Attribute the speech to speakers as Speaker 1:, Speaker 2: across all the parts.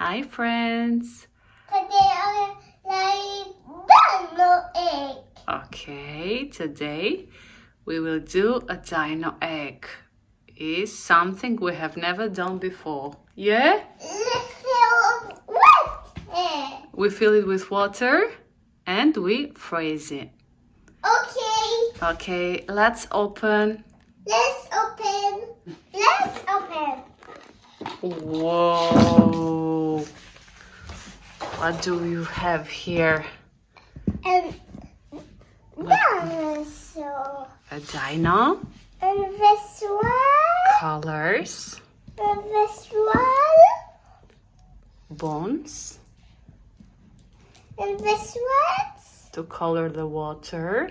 Speaker 1: Hi friends.
Speaker 2: Today I like dino egg.
Speaker 1: Okay, today we will do a dino egg. It's something we have never done before. Yeah?
Speaker 2: Let's fill with it.
Speaker 1: We fill it with water and we freeze it.
Speaker 2: Okay.
Speaker 1: Okay, let's open.
Speaker 2: Let's open. Let's open.
Speaker 1: Whoa! What do you have here?
Speaker 2: And dinosaur.
Speaker 1: A dino,
Speaker 2: And this one.
Speaker 1: colors,
Speaker 2: And this one.
Speaker 1: bones
Speaker 2: And this one.
Speaker 1: to color the water.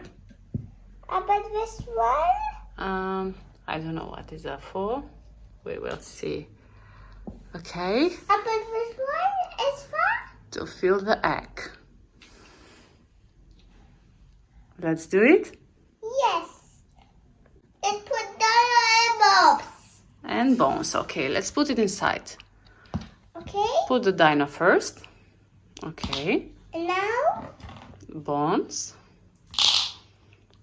Speaker 2: About this one.
Speaker 1: I don't know what is that for. We will see. Okay,
Speaker 2: About this one is for.
Speaker 1: to fill the egg. Let's do it.
Speaker 2: Yes. And put dino bobs.
Speaker 1: And bones. Okay, let's put it inside.
Speaker 2: Okay.
Speaker 1: Put the dino first. Okay,
Speaker 2: And now.
Speaker 1: bones.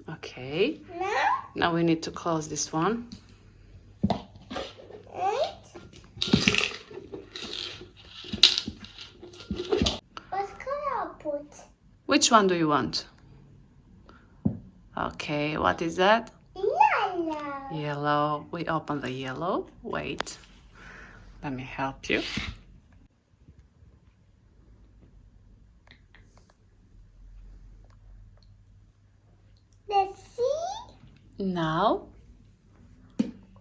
Speaker 1: Okay,
Speaker 2: Now.
Speaker 1: now we need to close this one.
Speaker 2: Right. What color I'll put?
Speaker 1: Which one do you want? Okay, what is that?
Speaker 2: Yellow.
Speaker 1: Yellow. We open the yellow. Wait, let me help you.
Speaker 2: Let's see
Speaker 1: Now,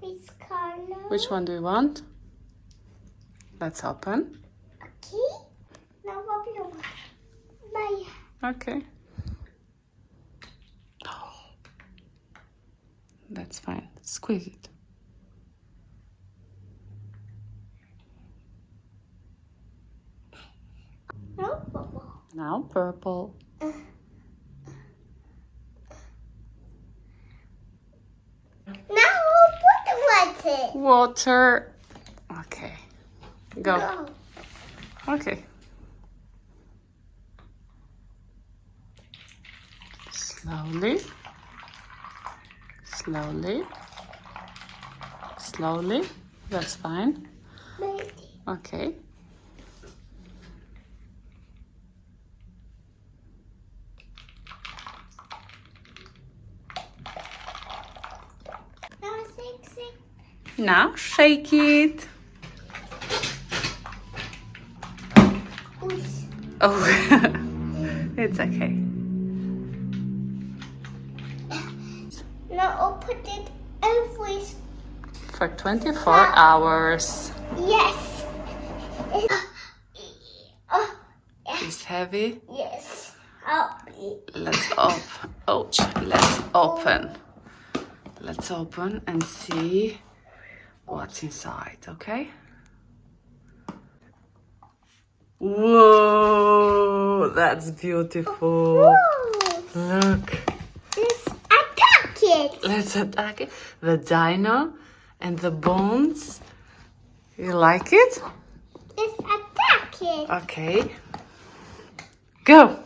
Speaker 2: which color.
Speaker 1: which one do you want? Let's open.
Speaker 2: Okay. Now what do you want? My.
Speaker 1: Okay. Oh, that's fine. Squeeze it.
Speaker 2: No purple.
Speaker 1: Now purple.
Speaker 2: Now we'll put the water.
Speaker 1: Water. Okay. Go.
Speaker 2: Go.
Speaker 1: Okay. Slowly. Slowly. Slowly. That's fine.
Speaker 2: Ready.
Speaker 1: Okay.
Speaker 2: Now shake.
Speaker 1: Now shake it.
Speaker 2: Oops.
Speaker 1: Oh, it's okay.
Speaker 2: Now I'll put it every.
Speaker 1: For 24 hours.
Speaker 2: Yes. Oh,
Speaker 1: It's heavy.
Speaker 2: yes. I'll be.
Speaker 1: Let's open. Ouch. Let's open. Let's open and see what's inside, okay? Whoa, that's beautiful. Look.
Speaker 2: Let's attack it.
Speaker 1: Let's attack it. The dino and the bones. You like it?
Speaker 2: Let's attack it.
Speaker 1: Okay. Go.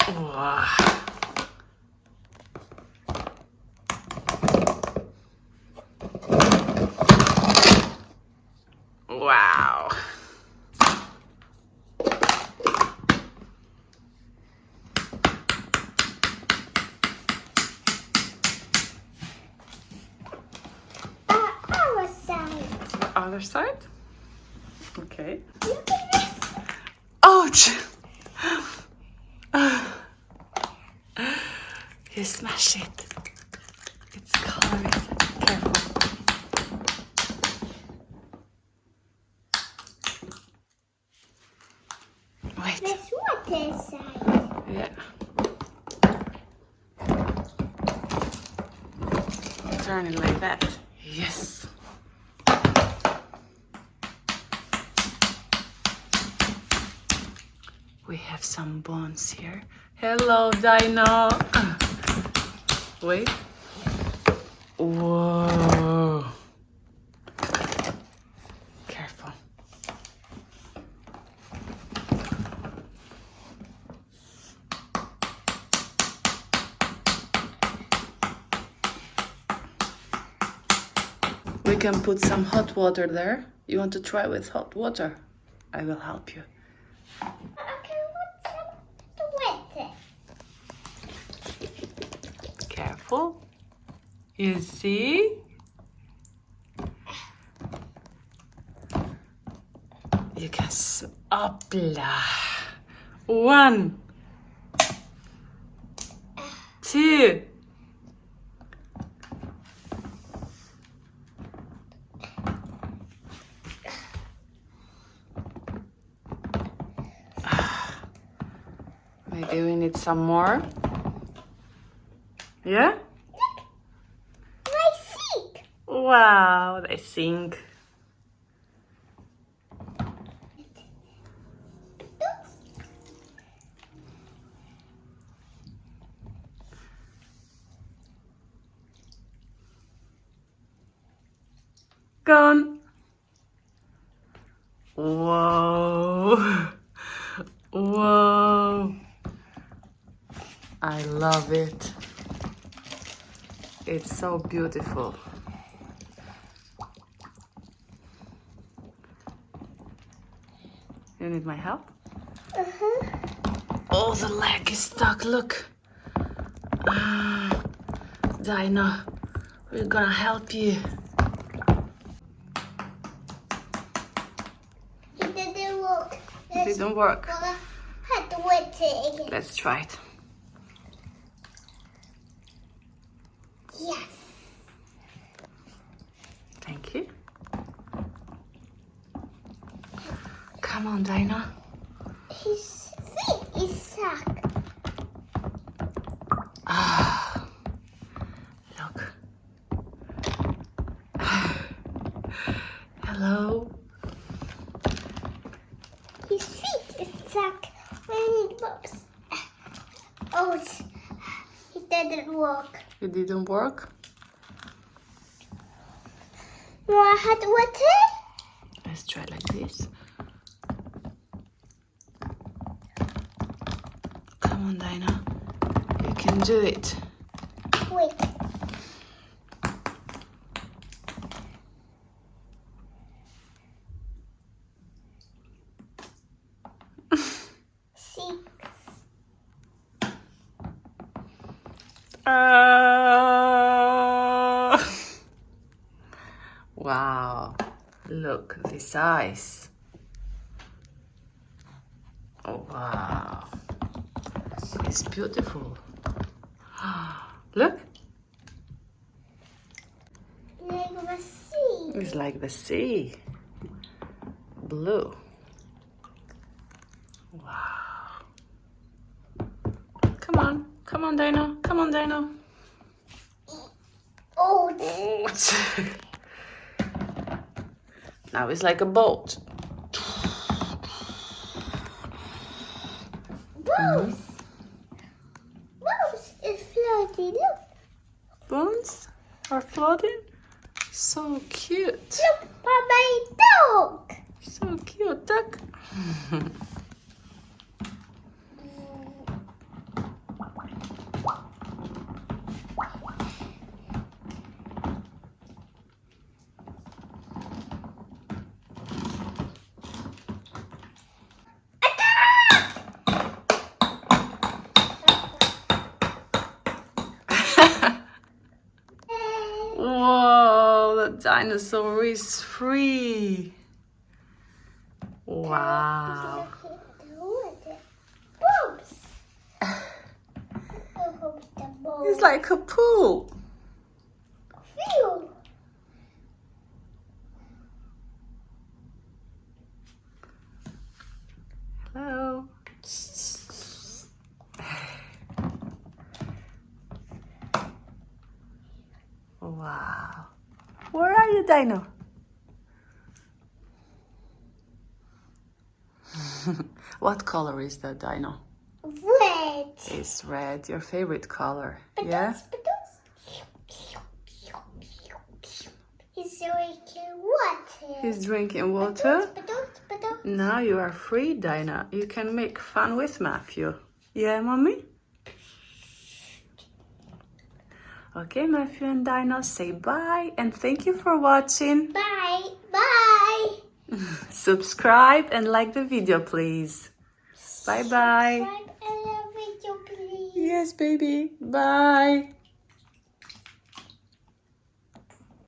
Speaker 1: Wow. Wow.
Speaker 2: Our side.
Speaker 1: The other side? Okay.
Speaker 2: Look at this.
Speaker 1: Ouch! You smash it. It's colorless. Careful. Wait.
Speaker 2: There's water inside.
Speaker 1: Yeah. Turn it like that. Yes. We have some bones here. Hello, Dino. Wait. Whoa. Careful. We can put some hot water there. You want to try with hot water? I will help you.
Speaker 2: Okay, what's some water?
Speaker 1: Careful. You see? You can Opla. 1, 2. Maybe we need some more. Yeah?
Speaker 2: My seat.
Speaker 1: Wow, they sing. Gone. Whoa. Whoa. I love it. It's so beautiful. You need my help? Oh, the leg is stuck, look. Dino, we're gonna help you.
Speaker 2: It didn't work.
Speaker 1: It didn't work.
Speaker 2: Had to wait it again.
Speaker 1: Let's try it.
Speaker 2: Yes.
Speaker 1: Thank you. Come on, Dino.
Speaker 2: His feet is stuck.
Speaker 1: Ah, look. Hello.
Speaker 2: His feet is stuck when it moves. Oh, it didn't work.
Speaker 1: It didn't work?
Speaker 2: More hot water?
Speaker 1: Let's try like this. Come on, Dino. You can do it.
Speaker 2: Wait. See.
Speaker 1: Wow. Look, this eyes. Oh, wow. It's beautiful. Look.
Speaker 2: Like the sea.
Speaker 1: It's like the sea. Blue. Wow. Come on. Come on, Dino. Come on, Dino.
Speaker 2: Oh,
Speaker 1: Oh. Now it's like a boat.
Speaker 2: Bones. Bones is floating. Look.
Speaker 1: Bones are floating. So cute.
Speaker 2: Look, my dog.
Speaker 1: So cute, duck. Whoa, the dinosaur is free. Wow.
Speaker 2: Bones.
Speaker 1: It's like a pool.
Speaker 2: Phew.
Speaker 1: Hello. Wow. Where are you, Dino? What color is that, Dino?
Speaker 2: Red.
Speaker 1: It's red, your favorite color.
Speaker 2: But
Speaker 1: Yeah?
Speaker 2: He's drinking water.
Speaker 1: He's drinking water.
Speaker 2: But
Speaker 1: Now you are free, Dinah. You can make fun with Matthew. Yeah, Mommy? Okay, Matthew and Dinah, say bye and thank you for watching.
Speaker 2: Bye. Bye.
Speaker 1: Subscribe and like the video, please. Bye-bye.
Speaker 2: Subscribe and love video, please.
Speaker 1: Yes, baby. Bye.